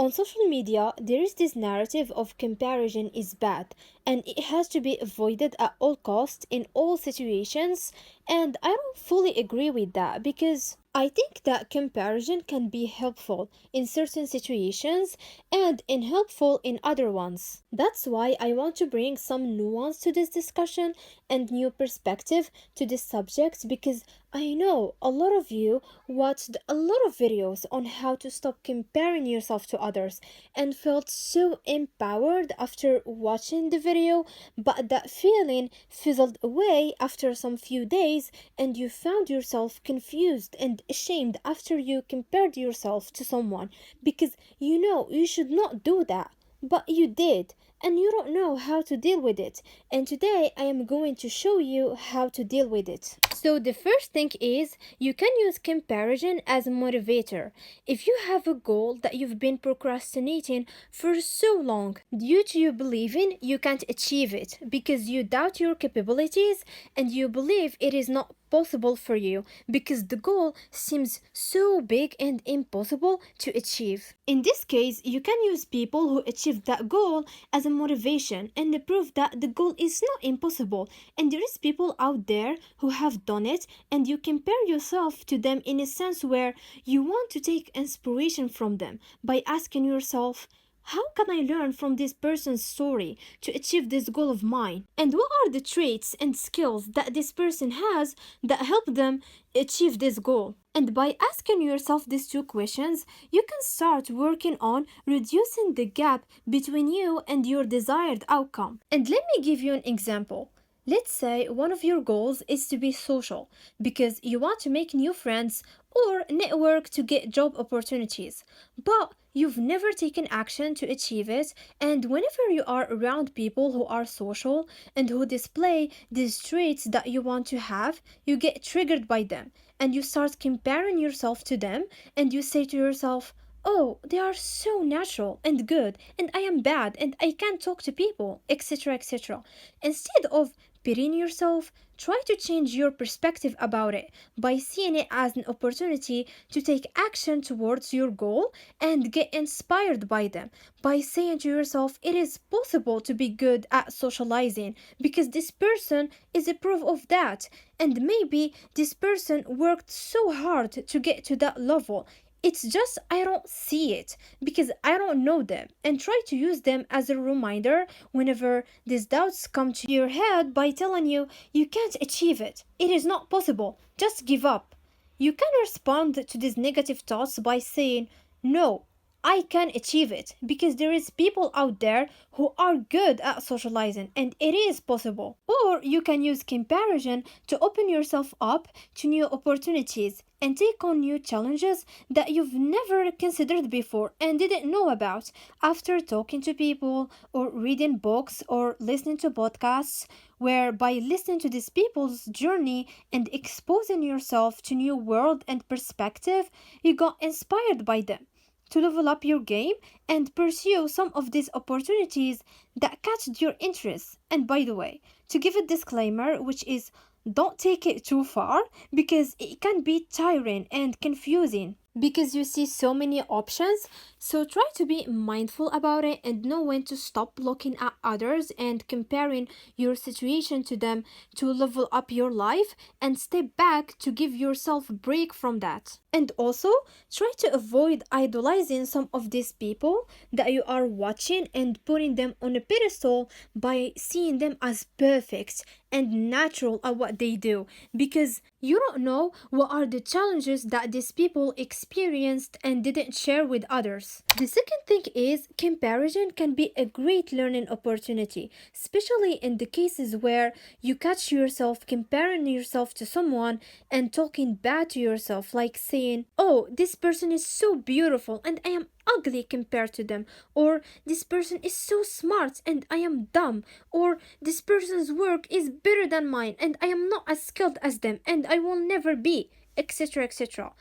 On social media, there is this narrative of comparison is bad and it has to be avoided at all costs in all situations, and I don't fully agree with that because I think that comparison can be helpful in certain situations and unhelpful in other ones. That's why I want to bring some nuance to this discussion and new perspective to this subject because I know a lot of you watched a lot of videos on how to stop comparing yourself to others and felt so empowered after watching the video, but that feeling fizzled away after some few days and you found yourself confused and ashamed after you compared yourself to someone because you know you should not do that, but you did and you don't know how to deal with it. And today I am going to show you how to deal with it. So the first thing is you can use comparison as a motivator. If you have a goal that you've been procrastinating for so long due to you believing you can't achieve it because you doubt your capabilities and you believe it is not possible for you because the goal seems so big and impossible to achieve. In this case, you can use people who achieved that goal as a motivation and the proof that the goal is not impossible and there is people out there who have done it and you compare yourself to them in a sense where you want to take inspiration from them by asking yourself, how can I learn from this person's story to achieve this goal of mine? And what are the traits and skills that this person has that help them achieve this goal? And by asking yourself these two questions, you can start working on reducing the gap between you and your desired outcome. And let me give you an example. Let's say one of your goals is to be social because you want to make new friends or network to get job opportunities, but you've never taken action to achieve it, and whenever you are around people who are social and who display these traits that you want to have, you get triggered by them and you start comparing yourself to them and you say to yourself, oh, they are so natural and good, and I am bad and I can't talk to people, etc. etc. Instead of pitying yourself, try to change your perspective about it by seeing it as an opportunity to take action towards your goal and get inspired by them. By saying to yourself, it is possible to be good at socializing because this person is a proof of that, and maybe this person worked so hard to get to that level. It's just I don't see it because I don't know them, and try to use them as a reminder whenever these doubts come to your head by telling you you can't achieve it. It is not possible. Just give up. You can respond to these negative thoughts by saying, no, I can achieve it because there is people out there who are good at socializing and it is possible. Or you can use comparison to open yourself up to new opportunities and take on new challenges that you've never considered before and didn't know about after talking to people or reading books or listening to podcasts, where by listening to these people's journey and exposing yourself to new world and perspective, you got inspired by them to level up your game and pursue some of these opportunities that catch your interest. And by the way, to give a disclaimer, which is don't take it too far because it can be tiring and confusing because you see so many options. So try to be mindful about it and know when to stop looking at others and comparing your situation to them to level up your life and step back to give yourself a break from that. And also try to avoid idolizing some of these people that you are watching and putting them on a pedestal by seeing them as perfect and natural at what they do because you don't know what are the challenges that these people experienced and didn't share with others. The second thing is comparison can be a great learning opportunity, especially in the cases where you catch yourself comparing yourself to someone and talking bad to yourself, like saying, oh, this person is so beautiful and I am ugly compared to them, or this person is so smart and I am dumb, or this person's work is better than mine and I am not as skilled as them and I will never be, etc. etc.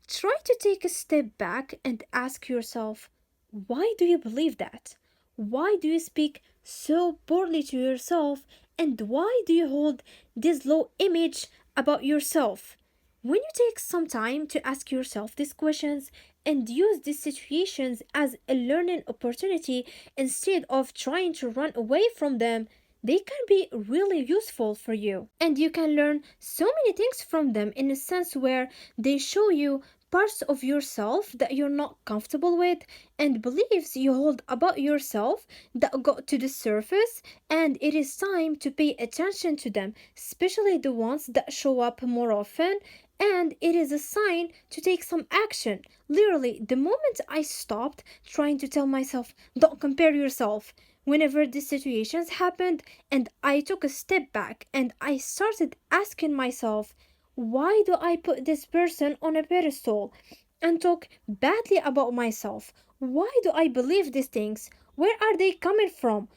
Try to take a step back and ask yourself, why do you believe that? Why do you speak so poorly to yourself and why do you hold this low image about yourself? When you take some time to ask yourself these questions and use these situations as a learning opportunity instead of trying to run away from them, they can be really useful for you. And you can learn so many things from them in a sense where they show you parts of yourself that you're not comfortable with and beliefs you hold about yourself that got to the surface, and it is time to pay attention to them, especially the ones that show up more often, and it is a sign to take some action. Literally, the moment I stopped trying to tell myself, don't compare yourself, whenever these situations happened, and I took a step back and I started asking myself, why do I put this person on a pedestal and talk badly about myself? Why do I believe these things? Where are they coming from?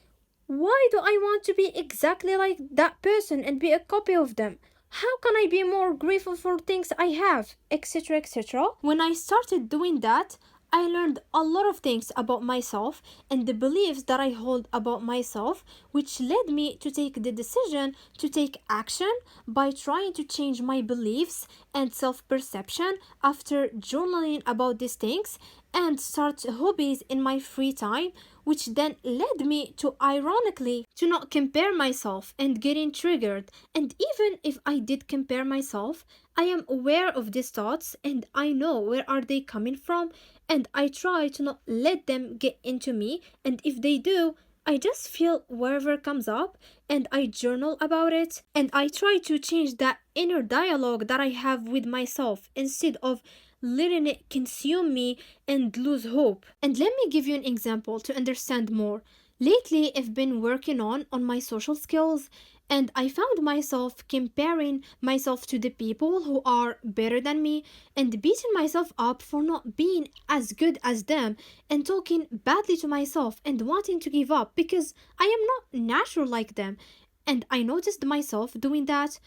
Why do I want to be exactly like that person and be a copy of them? How can I be more grateful for things I have, etc., etc.? When I started doing that, I learned a lot of things about myself and the beliefs that I hold about myself, which led me to take the decision to take action by trying to change my beliefs and self perception after journaling about these things and start hobbies in my free time, which then led me to ironically to not compare myself and getting triggered. And even if I did compare myself, I am aware of these thoughts and I know where are they coming from, and I try to not let them get into me, and if they do, I just feel wherever comes up and I journal about it, and I try to change that inner dialogue that I have with myself instead of letting it consume me and lose hope. And let me give you an example to understand more. Lately, I've been working on my social skills, and I found myself comparing myself to the people who are better than me and beating myself up for not being as good as them and talking badly to myself and wanting to give up because I am not natural like them. And I noticed myself doing that,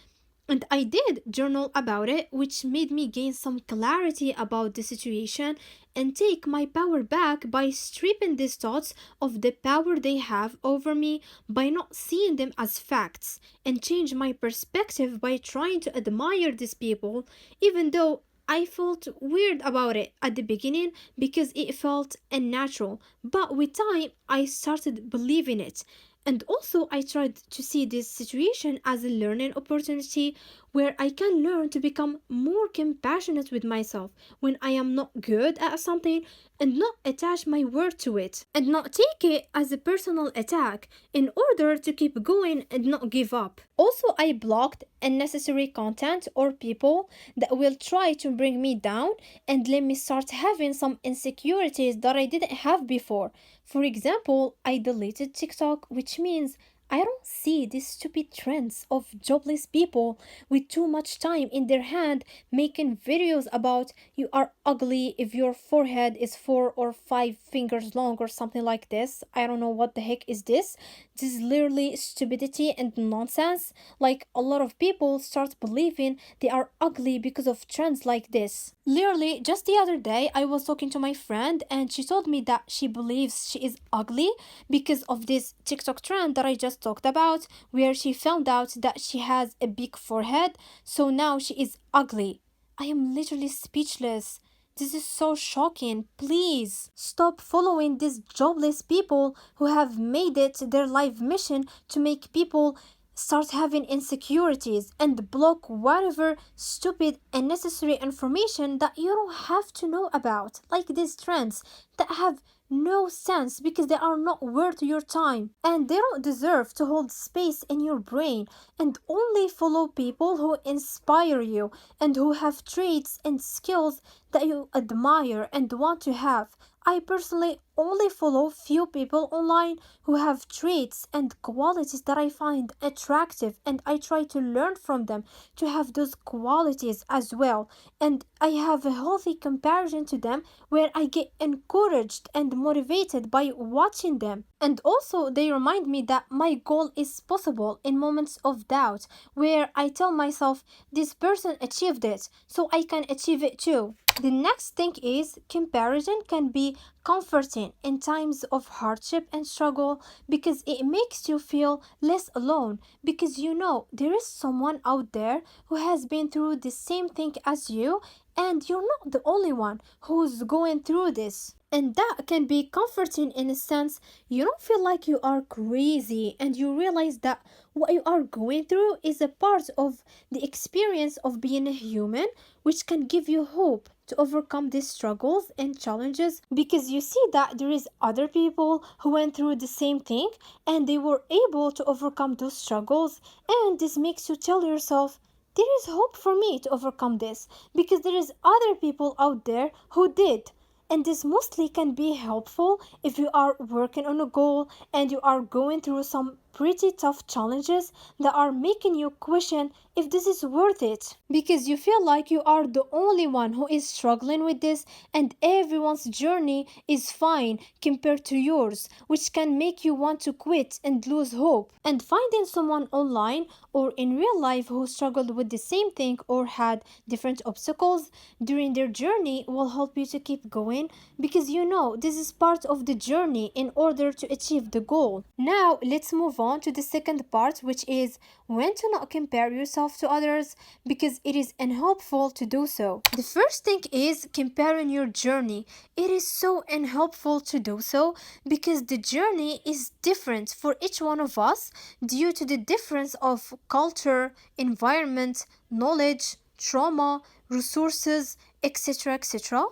and I did journal about it, which made me gain some clarity about the situation and take my power back by stripping these thoughts of the power they have over me by not seeing them as facts, and change my perspective by trying to admire these people, even though I felt weird about it at the beginning because it felt unnatural. But with time, I started believing it. And also, I tried to see this situation as a learning opportunity where I can learn to become more compassionate with myself when I am not good at something and not attach my worth to it and not take it as a personal attack in order to keep going and not give up. Also, I blocked unnecessary content or people that will try to bring me down and let me start having some insecurities that I didn't have before. For example, I deleted TikTok, which means I don't see these stupid trends of jobless people with too much time in their hand making videos about you are ugly if your forehead is 4 or 5 fingers long or something like this. I don't know what the heck is this. This is literally stupidity and nonsense. Like, a lot of people start believing they are ugly because of trends like this. Literally, just the other day, I was talking to my friend and she told me that she believes she is ugly because of this TikTok trend that I just talked about, where she found out that she has a big forehead, so now she is ugly. I am literally speechless. This is so shocking. Please stop following these jobless people who have made it their life mission to make people start having insecurities and block whatever stupid unnecessary information that you don't have to know about, like these trends that have no sense because they are not worth your time and they don't deserve to hold space in your brain, and only follow people who inspire you and who have traits and skills that you admire and want to have. I personally only follow few people online who have traits and qualities that I find attractive, and I try to learn from them to have those qualities as well. And I have a healthy comparison to them where I get encouraged and motivated by watching them. And also, they remind me that my goal is possible in moments of doubt, where I tell myself, this person achieved it, so I can achieve it too. The next thing is comparison can be comforting in times of hardship and struggle because it makes you feel less alone because you know there is someone out there who has been through the same thing as you and you're not the only one who's going through this. And that can be comforting in a sense you don't feel like you are crazy and you realize that what you are going through is a part of the experience of being a human, which can give you hope to overcome these struggles and challenges because you see that there is other people who went through the same thing and they were able to overcome those struggles, and this makes you tell yourself there is hope for me to overcome this because there is other people out there who did. And this mostly can be helpful if you are working on a goal and you are going through some pretty tough challenges that are making you question if this is worth it. Because you feel like you are the only one who is struggling with this and everyone's journey is fine compared to yours, which can make you want to quit and lose hope. And finding someone online or in real life who struggled with the same thing or had different obstacles during their journey will help you to keep going because you know this is part of the journey in order to achieve the goal. Now, let's move on to the second part, which is when to not compare yourself to others because it is unhelpful to do so. The first thing is comparing your journey. It is so unhelpful to do so because the journey is different for each one of us due to the difference of culture, environment, knowledge, trauma, resources, etc.,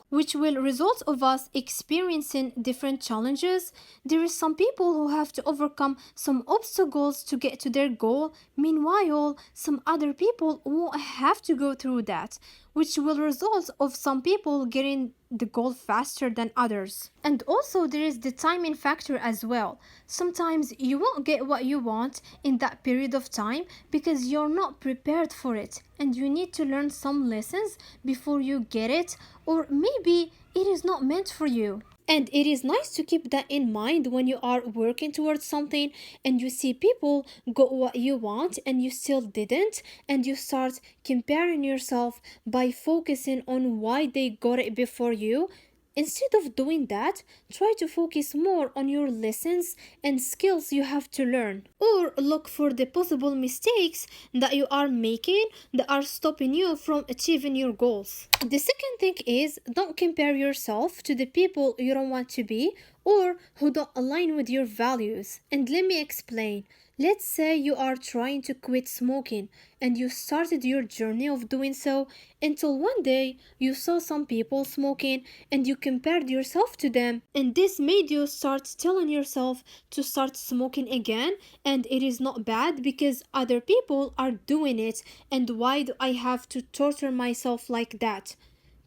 which will result of us experiencing different challenges. There is some people who have to overcome some obstacles to get to their goal. Meanwhile, some other people won't have to go through that, which will result of some people getting the goal faster than others. And also there is the timing factor as well. Sometimes you won't get what you want in that period of time because you're not prepared for it and you need to learn some lessons before you get it, or maybe it is not meant for you. And it is nice to keep that in mind when you are working towards something and you see people got what you want and you still didn't, and you start comparing yourself by focusing on why they got it before you. Instead of doing that, try to focus more on your lessons and skills you have to learn. Or look for the possible mistakes that you are making that are stopping you from achieving your goals. The second thing is don't compare yourself to the people you don't want to be or who don't align with your values. And let me explain. Let's say you are trying to quit smoking and you started your journey of doing so until one day you saw some people smoking and you compared yourself to them, and this made you start telling yourself to start smoking again, and it is not bad because other people are doing it, and why do I have to torture myself like that?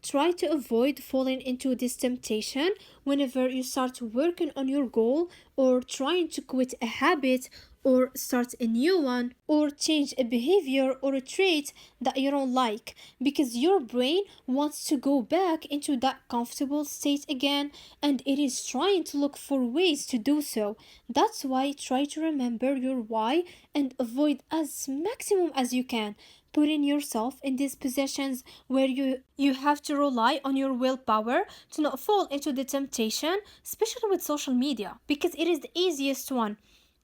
Try to avoid falling into this temptation whenever you start working on your goal or trying to quit a habit or start a new one or change a behavior or a trait that you don't like, because your brain wants to go back into that comfortable state again and it is trying to look for ways to do so. That's why try to remember your why and avoid as maximum as you can putting yourself in these positions where you have to rely on your willpower to not fall into the temptation, especially with social media, because it is the easiest one.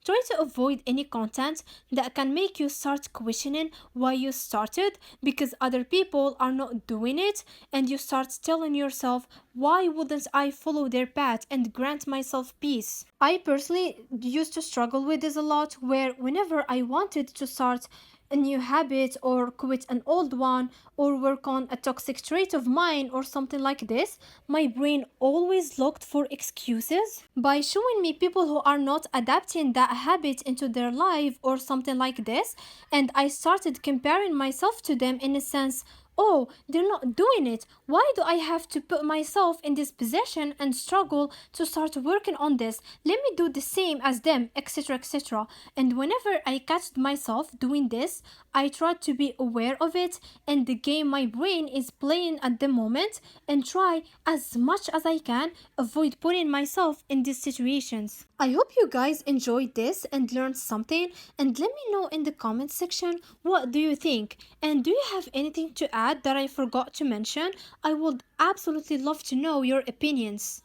Try to avoid any content that can make you start questioning why you started because other people are not doing it, and you start telling yourself, why wouldn't I follow their path and grant myself peace? I personally used to struggle with this a lot, where whenever I wanted to start a new habit or quit an old one or work on a toxic trait of mine or something like this, my brain always looked for excuses by showing me people who are not adapting that habit into their life or something like this, and I started comparing myself to them in a sense. Oh, they're not doing it. Why do I have to put myself in this position and struggle to start working on this? Let me do the same as them, etc. And whenever I catch myself doing this, I try to be aware of it and the game my brain is playing at the moment, and try as much as I can avoid putting myself in these situations. I hope you guys enjoyed this and learned something, and let me know in the comment section what do you think, and do you have anything to add add that I forgot to mention? I would absolutely love to know your opinions.